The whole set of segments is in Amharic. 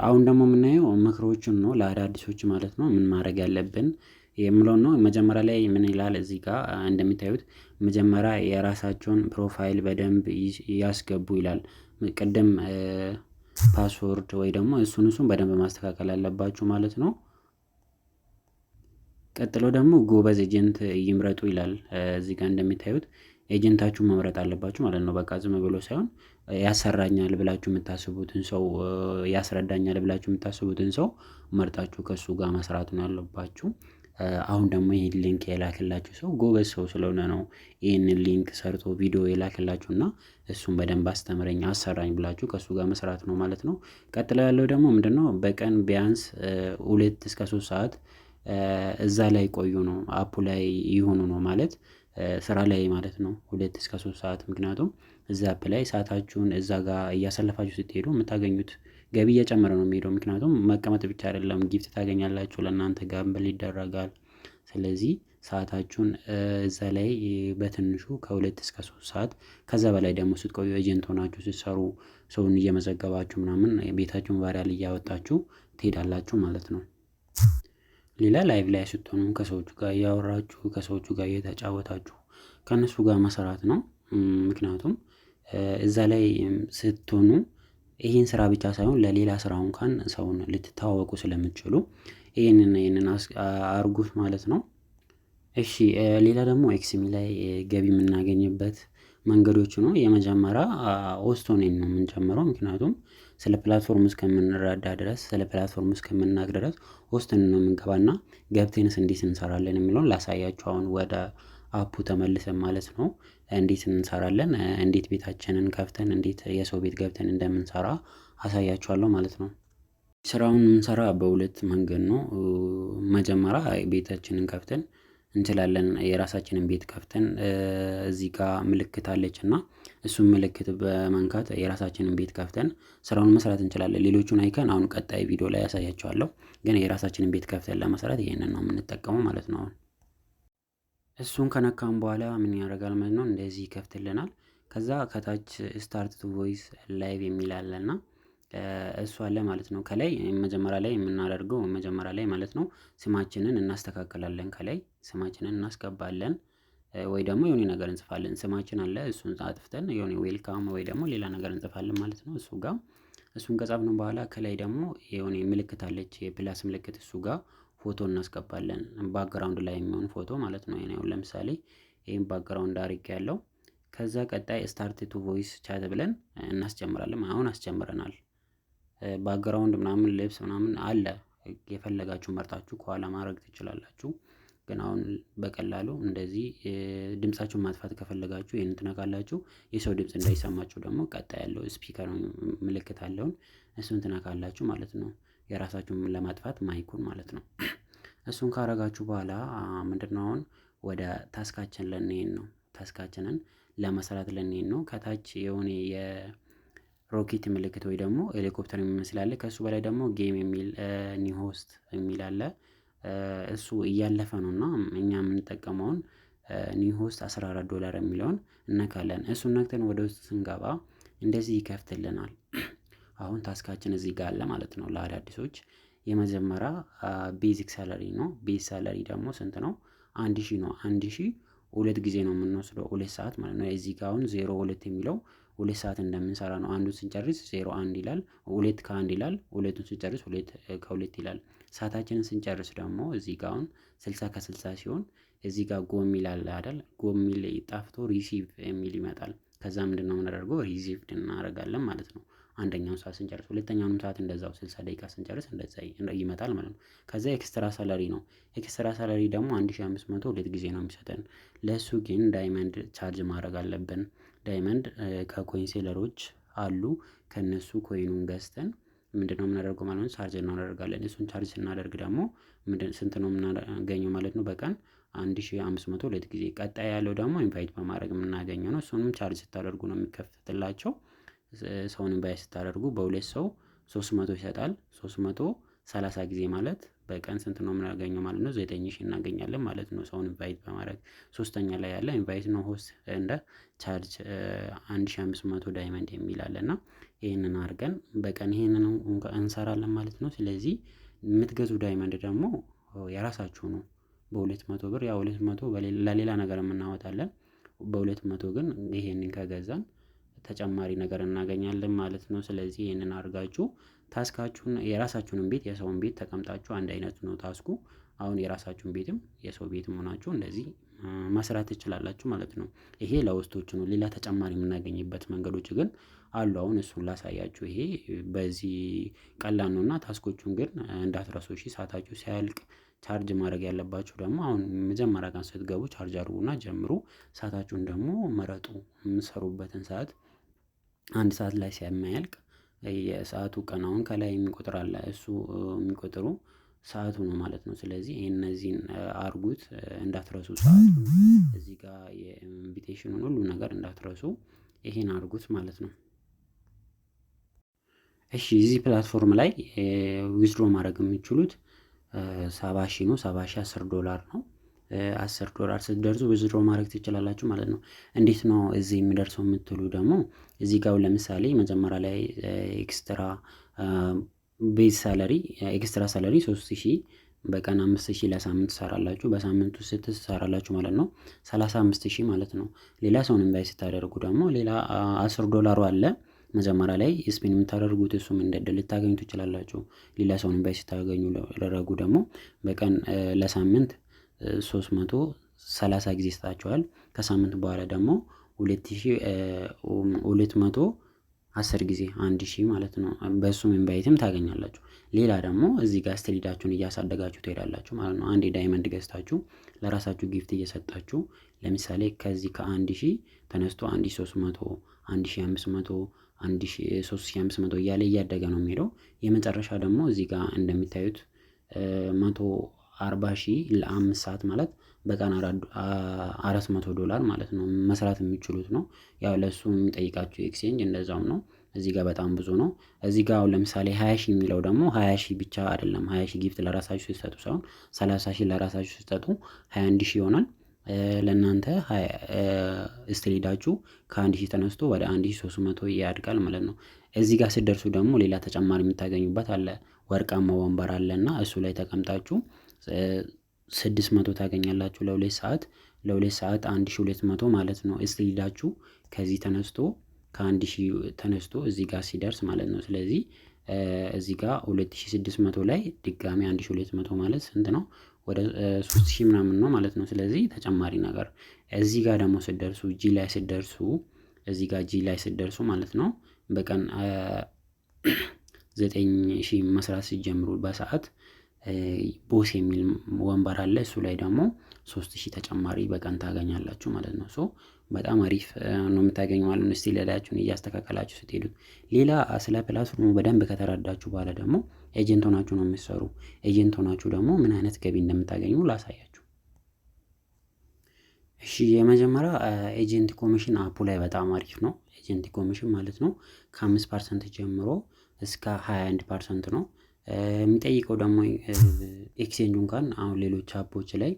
አሁን ደግሞ የምናየው ምክሮችን ነው ለአዳዲሶች ማለት ነው። ምን ማድረግ ያለብን የምለውን ነው። መጀመሪያ ላይ ምን ይላል እዚህ ጋር እንደሚታዩት መጀመሪያ የራሳቸውን ፕሮፋይል በደንብ ያስገቡ ይላል። ቅድም ፓስወርድ ወይ ደግሞ እሱን በደንብ ማስተካከል አለባችሁ ማለት ነው። ቀጥሎ ደግሞ ጎበዝ ኤጀንት ይምረጡ ይላል። እዚህ ጋር እንደሚታዩት ኤጀንታችሁን መምረጥ አለባችሁ ማለት ነው። በቃ ዝም ብሎ ሳይሆን ያሰራኛል ብላችሁ የምታስቡትን ሰው ያስረዳኛል ብላችሁ የምታስቡትን ሰው መርጣችሁ ከእሱ ጋር መስራት ነው ያለባችሁ። አሁን ደግሞ ይህን ሊንክ የላክላችሁ ሰው ጎበዝ ሰው ስለሆነ ነው ይህንን ሊንክ ሰርቶ ቪዲዮ የላክላችሁ እና እሱን በደንብ አስተምረኝ አሰራኝ ብላችሁ ከእሱ ጋር መስራት ነው ማለት ነው። ቀጥሎ ያለው ደግሞ ምንድነው? በቀን ቢያንስ 2 እስከ 3 ሰዓት እዛ ላይ ቆዩ ነው። አፑ ላይ ይሆኑ ነው ማለት ስራ ላይ ማለት ነው። 2 እስከ 3 ሰዓት ምክንያቱም እዛ አፕ ላይ ሰአታችሁን እዛ ጋር እያሳለፋችሁ ስትሄዱ የምታገኙት ገቢ እየጨመረ ነው የሚሄደው። ምክንያቱም መቀመጥ ብቻ አይደለም ጊፍት ታገኛላችሁ ለእናንተ ጋምብል ይደረጋል። ስለዚህ ሰአታችሁን እዛ ላይ በትንሹ ከ2 እስከ 3 ሰዓት ከዛ በላይ ደግሞ ስትቆዩ ኤጀንት ሆናችሁ ስትሰሩ ሰውን እየመዘገባችሁ ምናምን ቤታችሁን ቫይራል እያወጣችሁ ትሄዳላችሁ ማለት ነው። ሌላ ላይቭ ላይ ስትሆኑ ከሰዎቹ ጋር እያወራችሁ ከሰዎቹ ጋር እየተጫወታችሁ ከእነሱ ጋር መስራት ነው። ምክንያቱም እዛ ላይ ስትሆኑ ይሄን ስራ ብቻ ሳይሆን ለሌላ ስራ እንኳን ሰውን ልትተዋወቁ ስለምትችሉ ይሄንን አርጉት ማለት ነው። እሺ ሌላ ደግሞ ኤክስሚ ላይ ገቢ የምናገኝበት መንገዶች ነው። የመጀመሪያ ሆስት ሆነን ነው የምንጀምረው። ምክንያቱም ስለ ፕላትፎርም እስከምንረዳ ድረስ ስለ ፕላትፎርም እስከምናውቅ ድረስ ሆስትን ነው የምንገባና ገብተንስ እንዴት እንሰራለን የሚለውን ላሳያችሁ። አሁን ወደ አፑ ተመልሰን ማለት ነው እንዴት እንሰራለን፣ እንዴት ቤታችንን ከፍተን እንዴት የሰው ቤት ገብተን እንደምንሰራ አሳያችኋለሁ ማለት ነው። ስራውን የምንሰራ በሁለት መንገድ ነው። መጀመሪያ ቤታችንን ከፍተን እንችላለን። የራሳችንን ቤት ከፍተን እዚህ ጋር ምልክት አለች እና እሱን ምልክት በመንካት የራሳችንን ቤት ከፍተን ስራውን መስራት እንችላለን። ሌሎቹን አይከን አሁን ቀጣይ ቪዲዮ ላይ ያሳያችኋለሁ። ግን የራሳችንን ቤት ከፍተን ለመስራት ይሄንን ነው የምንጠቀመው ማለት ነው። አሁን እሱን ከነካም በኋላ ምን ያደርጋል ማለት ነው? እንደዚህ ይከፍትልናል። ከዛ ከታች ስታርት ቱ ቮይስ ላይቭ የሚል አለና እሱ አለ ማለት ነው። ከላይ መጀመሪያ ላይ የምናደርገው መጀመሪያ ላይ ማለት ነው ስማችንን እናስተካክላለን። ከላይ ስማችንን እናስገባለን ወይ ደግሞ የሆነ ነገር እንጽፋለን። ስማችን አለ እሱን አጥፍተን የሆነ ዌልካም ወይ ደግሞ ሌላ ነገር እንጽፋለን ማለት ነው። እሱ ጋር እሱን ከጻፍነው በኋላ ከላይ ደግሞ የሆነ ምልክት አለች የፕላስ ምልክት እሱ ጋር ፎቶ እናስገባለን። ባክግራውንድ ላይ የሚሆን ፎቶ ማለት ነው። አሁን ለምሳሌ ይሄን ባክግራውንድ አድርጌያለሁ። ከዛ ቀጣይ ስታርት ቱ ቮይስ ቻት ብለን እናስጀምራለን። አሁን አስጀምረናል። ባክግራውንድ ምናምን ልብስ ምናምን አለ የፈለጋችሁ መርጣችሁ ከኋላ ማድረግ ትችላላችሁ። ግን አሁን በቀላሉ እንደዚህ ድምፃችሁን ማጥፋት ከፈለጋችሁ ይሄንን ትነካላችሁ። የሰው ድምጽ እንዳይሰማችሁ ደግሞ ቀጣይ ያለው ስፒከር ምልክት አለውን እሱን ትነካላችሁ ማለት ነው። የራሳችሁን ለማጥፋት ማይኩን ማለት ነው። እሱን ካረጋችሁ በኋላ ምንድነው አሁን ወደ ታስካችን ልንሄድ ነው። ታስካችንን ለመስራት ልንሄድ ነው። ከታች የሆነ የሮኬት ምልክት ወይ ደግሞ ሄሊኮፕተር የሚመስል አለ። ከሱ በላይ ደግሞ ጌም የሚል ኒው ሆስት የሚል አለ። እሱ እያለፈ ነው እና እኛ የምንጠቀመውን ኒው ሆስት $14 የሚለውን እነካለን። እሱን ነክተን ወደ ውስጥ ስንገባ እንደዚህ ይከፍትልናል። አሁን ታስካችን እዚህ ጋር አለ ማለት ነው። ለአዳዲሶች የመጀመሪያ ቤዚክ ሳለሪ ነው። ቤዝ ሳለሪ ደግሞ ስንት ነው? 1000 ነው። 1000 2 ጊዜ ነው የምንወስደው 2 ሰዓት ማለት ነው። እዚህ ጋር አሁን 02 የሚለው 2 ሰዓት እንደምንሰራ ነው። አንዱን ስንጨርስ 01 ይላል፣ 2 ከ1 ይላል፣ ሁለቱን ስንጨርስ 2 ከ2 ይላል። ሰዓታችንን ስንጨርስ ደግሞ እዚህ ጋር አሁን 60 ከ60 ሲሆን እዚህ ጋር ጎ የሚል አለ አይደል? ጎ የሚል ጠፍቶ ሪሲቭ የሚል ይመጣል። ከዛ ምንድነው የምናደርገው? ሪሲቭድ እናደርጋለን ማለት ነው። አንደኛውን ሰዓት ስንጨርስ ሁለተኛውንም ሰዓት እንደዛው 60 ደቂቃ ስንጨርስ እንደዛ ይመጣል ማለት ነው። ከዛ ኤክስትራ ሳላሪ ነው። ኤክስትራ ሳላሪ ደግሞ 1500 2 ጊዜ ነው የሚሰጠን። ለሱ ግን ዳይመንድ ቻርጅ ማድረግ አለብን። ዳይመንድ ከኮይን ሴለሮች አሉ። ከነሱ ኮይኑን ገዝተን ምንድነው የምናደርገው ማለት ነው? ቻርጅ እናደርጋለን። እሱን ቻርጅ ስናደርግ ደግሞ ስንት ነው የምናገኘው ማለት ነው? በቀን 1500 2 ጊዜ። ቀጣይ ያለው ደግሞ ኢንቫይት በማድረግ የምናገኘው ነው። እሱንም ቻርጅ ስታደርጉ ነው የሚከፍትላቸው። ሰውን ኢንቫይት ስታደርጉ በሁለት ሰው 300 ይሰጣል። 300 30 ጊዜ ማለት በቀን ስንት ነው የምናገኘው ማለት ነው? 9000 እናገኛለን ማለት ነው ሰውን ኢንቫይት በማድረግ። ሶስተኛ ላይ ያለ ኢንቫይት ነው ሆስት እንደ ቻርጅ 1500 ዳይመንድ የሚል አለ እና ይህንን አድርገን በቀን ይህንን እንሰራለን ማለት ነው። ስለዚህ የምትገዙ ዳይመንድ ደግሞ የራሳችሁ ነው። በ200 ብር ያው 200 ለሌላ ነገር የምናወጣለን። በ200 ግን ይሄንን ከገዛን ተጨማሪ ነገር እናገኛለን ማለት ነው። ስለዚህ ይሄንን አድርጋችሁ ታስካችሁን የራሳችሁንም ቤት የሰውን ቤት ተቀምጣችሁ አንድ አይነት ነው ታስኩ። አሁን የራሳችሁን ቤትም የሰው ቤትም ሆናችሁ እንደዚህ መስራት ትችላላችሁ ማለት ነው። ይሄ ለውስጦች ነው። ሌላ ተጨማሪ የምናገኝበት መንገዶች ግን አሉ። አሁን እሱን ላሳያችሁ። ይሄ በዚህ ቀላል ነውና ታስኮቹን ግን እንዳትረሱ እሺ። ሰዓታችሁ ሲያልቅ ቻርጅ ማድረግ ያለባችሁ ደግሞ አሁን መጀመሪያ ቀን ስትገቡ ቻርጅ አድርጉና ጀምሩ። ሰዓታችሁን ደግሞ መረጡ። የምትሰሩበትን ሰዓት አንድ ሰዓት ላይ ስለማያልቅ የሰዓቱ ቀን አሁን ከላይ የሚቆጥር አለ እሱ የሚቆጥሩ ሰዓቱ ነው ማለት ነው። ስለዚህ እነዚህን አርጉት እንዳትረሱ። ሰዓቱን እዚህ ጋር የኢንቪቴሽኑን ሁሉ ነገር እንዳትረሱ ይሄን አርጉት ማለት ነው። እሺ እዚህ ፕላትፎርም ላይ ዊዝድሮ ማድረግ የምትችሉት 70 ሺህ ነው። 70 ሺህ $10 ነው። $10 ስትደርሱ ዊዝድሮ ማድረግ ትችላላችሁ ማለት ነው። እንዴት ነው እዚህ የሚደርሰው የምትሉ ደግሞ እዚህ ጋር ለምሳሌ መጀመሪያ ላይ ኤክስትራ ቤዝ ሳለሪ ኤክስትራ ሳለሪ 3000 በቀን 5000 ለሳምንት ትሰራላችሁ። በሳምንቱ ስንት ትሰራላችሁ ማለት ነው? 35000 ማለት ነው። ሌላ ሰውን ኢንቫይት ስታደርጉ ደግሞ ሌላ $10 አለ መጀመሪያ ላይ ስፒን የምታደርጉት እሱም እንደ ዕድል ልታገኙ ትችላላችሁ። ሌላ ሰውን ኢንቫይት ስታገኙ ደረጉ ደግሞ በቀን ለሳምንት 330 ጊዜ ይሰጣችኋል። ከሳምንት በኋላ ደግሞ 2210 ጊዜ 1000 ማለት ነው። በሱም ኢንቫይትም ታገኛላችሁ። ሌላ ደግሞ እዚህ ጋር ስትሪዳችሁን እያሳደጋችሁ ትሄዳላችሁ ማለት ነው። አንዴ ዳይመንድ ገዝታችሁ ለራሳችሁ ጊፍት እየሰጣችሁ ለምሳሌ ከዚህ ከ1000 ተነስቶ 1300 1500 3500 እያለ እያደገ ነው የሚሄደው። የመጨረሻ ደግሞ እዚህ ጋር እንደሚታዩት 140,000 ለ5 ሰዓት ማለት በቀን $400 ማለት ነው መስራት የሚችሉት ነው። ያው ለሱ የሚጠይቃችሁ ኤክስቼንጅ እንደዛውም ነው። እዚህ ጋር በጣም ብዙ ነው። እዚህ ጋር ለምሳሌ 20,000 የሚለው ደግሞ 20,000 ብቻ አይደለም። 20,000 ጊፍት ለራሳችሁ ሲሰጡ ሳይሆን 30,000 ለራሳችሁ ሲሰጡ 21,000 ይሆናል። ለእናንተ ስትሪዳችሁ ከ1000 ተነስቶ ወደ 1300 ያድጋል ማለት ነው። እዚህ ጋር ስትደርሱ ደግሞ ሌላ ተጨማሪ የምታገኙበት አለ። ወርቃማ ወንበር አለና እሱ ላይ ተቀምጣችሁ 600 ታገኛላችሁ ለ2 ሰዓት። ለ2 ሰዓት 1200 ማለት ነው። ስትሪዳችሁ ከዚህ ተነስቶ ከ1000 ተነስቶ እዚህ ጋር ሲደርስ ማለት ነው። ስለዚህ እዚህ ጋር 2600 ላይ ድጋሚ 1200 ማለት ስንት ነው? ወደ 3000 ምናምን ነው ማለት ነው። ስለዚህ ተጨማሪ ነገር እዚህ ጋር ደግሞ ስትደርሱ ጂ ላይ ስትደርሱ እዚህ ጋር ጂ ላይ ስትደርሱ ማለት ነው በቀን 9000 መስራት ሲጀምሩ በሰዓት ቦስ የሚል ወንበር አለ። እሱ ላይ ደግሞ 3000 ተጨማሪ በቀን ታገኛላችሁ ማለት ነው። ሶ በጣም አሪፍ ነው የምታገኙ ማለት ነው። እስቲ ሌላችሁን እያስተካከላችሁ ስትሄዱት ሌላ ስለ ፕላትፎርሙ በደንብ ከተረዳችሁ በኋላ ደግሞ ኤጀንት ሆናችሁ ነው የምትሰሩ። ኤጀንት ሆናችሁ ደግሞ ምን አይነት ገቢ እንደምታገኙ ላሳያችሁ። እሺ የመጀመሪያ ኤጀንት ኮሚሽን አፑ ላይ በጣም አሪፍ ነው። ኤጀንት ኮሚሽን ማለት ነው ከ5% ጀምሮ እስከ 21% ነው። የሚጠይቀው ደግሞ ኤክስቼንጁ እንኳን አሁን ሌሎች አፖች ላይ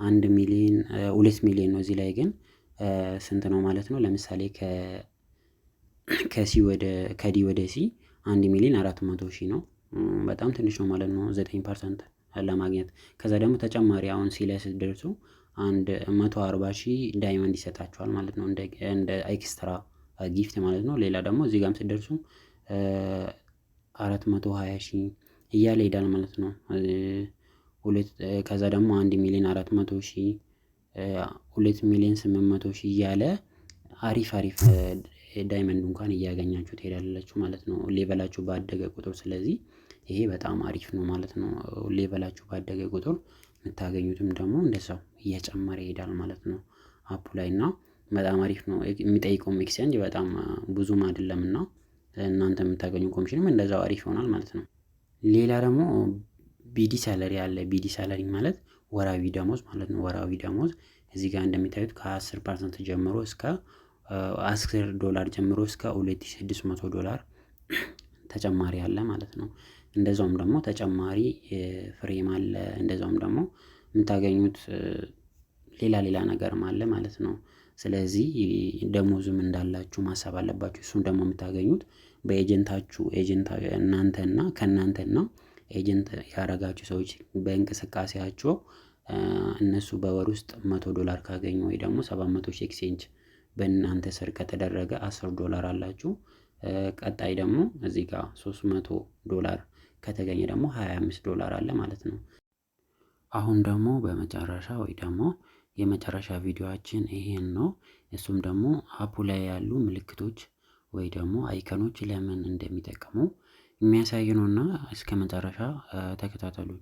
1 ሚሊዮን 2 ሚሊዮን ነው። እዚህ ላይ ግን ስንት ነው ማለት ነው? ለምሳሌ ከዲ ወደ ሲ 1 ሚሊዮን 400,000 ነው። በጣም ትንሽ ነው ማለት ነው 9% ለማግኘት። ከዛ ደግሞ ተጨማሪ አሁን ሲ ላይ ስትደርሱ 140,000 ዳይመንድ ይሰጣችኋል ማለት ነው እንደ ኤክስትራ ጊፍት ማለት ነው። ሌላ ደግሞ እዚህ ጋርም ስትደርሱ 420,000 እያለ ይሄዳል ማለት ነው። ከዛ ደግሞ 1 ሚሊዮን 400,000 2 ሚሊዮን 800,000 እያለ አሪፍ ዳይመንድ እንኳን እያገኛችሁ ትሄዳላችሁ ማለት ነው ሌቨላችሁ ባደገ ቁጥር። ስለዚህ ይሄ በጣም አሪፍ ነው ማለት ነው። ሌቨላችሁ ባደገ ቁጥር የምታገኙትም ደግሞ እንደዛው እየጨመረ ይሄዳል ማለት ነው አፑ ላይ እና በጣም አሪፍ ነው። የሚጠይቀውም ኤክስቼንጅ በጣም ብዙም አይደለምና እናንተ የምታገኙ ኮሚሽንም እንደዛው አሪፍ ይሆናል ማለት ነው። ሌላ ደግሞ ቢዲ ሳለሪ አለ። ቢዲ ሳለሪ ማለት ወራዊ ደሞዝ ማለት ነው። ወራዊ ደሞዝ እዚህ ጋር እንደሚታዩት ከ10% ጀምሮ እስከ $10 ጀምሮ እስከ $2600 ተጨማሪ አለ ማለት ነው። እንደዛውም ደግሞ ተጨማሪ ፍሬም አለ። እንደዛውም ደግሞ የምታገኙት ሌላ ሌላ ነገርም አለ ማለት ነው። ስለዚህ ደሞዝም እንዳላችሁ ማሰብ አለባችሁ። እሱን ደግሞ የምታገኙት በኤጀንታችሁ እናንተና ከእናንተና ኤጀንት ያደረጋችሁ ሰዎች በእንቅስቃሴያቸው እነሱ በወር ውስጥ $100 ካገኙ ወይ ደግሞ 700 ሺህ ኤክስቼንጅ በእናንተ ስር ከተደረገ $10 አላችሁ። ቀጣይ ደግሞ እዚህ ጋር $300 ከተገኘ ደግሞ $25 አለ ማለት ነው። አሁን ደግሞ በመጨረሻ ወይ ደግሞ የመጨረሻ ቪዲዮአችን ይሄን ነው። እሱም ደግሞ አፑ ላይ ያሉ ምልክቶች ወይ ደግሞ አይከኖች ለምን እንደሚጠቅሙ የሚያሳይ ነውና እስከ መጨረሻ ተከታተሉኝ።